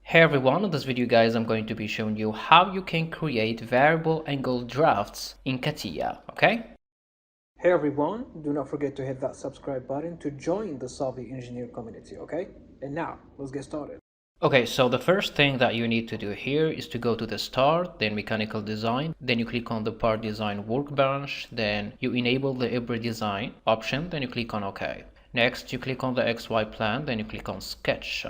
Hey everyone, in this video guys I'm going to be showing you how you can create variable angle drafts in CATIA, okay? Hey everyone, do not forget to hit that subscribe button to join the Solving Engineer community, okay? And now, let's get started. Okay, so the first thing that you need to do here is to go to the start, then mechanical design, then you click on the part design workbench, then you enable the hybrid design option, then you click on OK. Next, you click on the XY plan, then you click on sketch.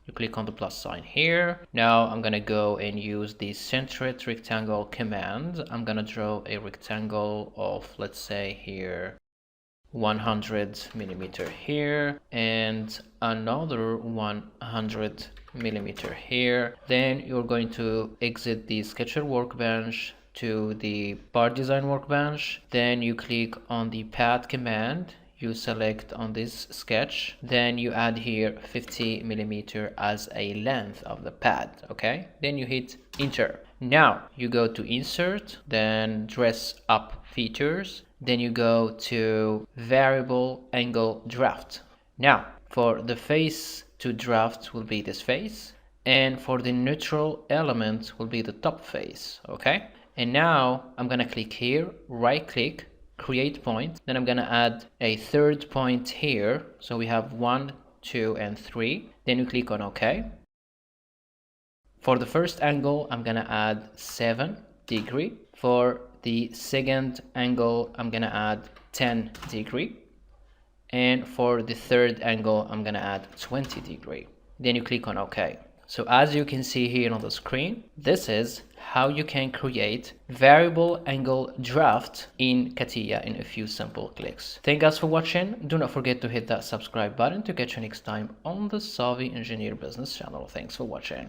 You click on the plus sign here. Now I'm gonna go and use the centered rectangle command. I'm gonna draw a rectangle of, let's say here, 100 millimeter here and another 100 millimeter here. Then you're going to exit the sketcher workbench to the part design workbench. Then you click on the pad command, you select on this sketch, then you add here 50 millimeter as a length of the pad, okay? Then you hit enter. Now you go to insert, then dress up features, then you go to variable angle draft. Now for the face to draft will be this face, and for the neutral element will be the top face, okay? And now I'm gonna click here, right click, create point, then I'm gonna add a third point here, so we have 1, 2 and 3. Then you click on OK. For the first angle I'm gonna add 7 degree. For the second angle I'm gonna add 10 degree, and for the third angle I'm gonna add 20 degree. Then you click on OK. So as you can see here on the screen, this is how you can create variable angle draft in CATIA in a few simple clicks. Thank you guys for watching. Do not forget to hit that subscribe button to catch you next time on the Solving Engineer Business channel. Thanks for watching.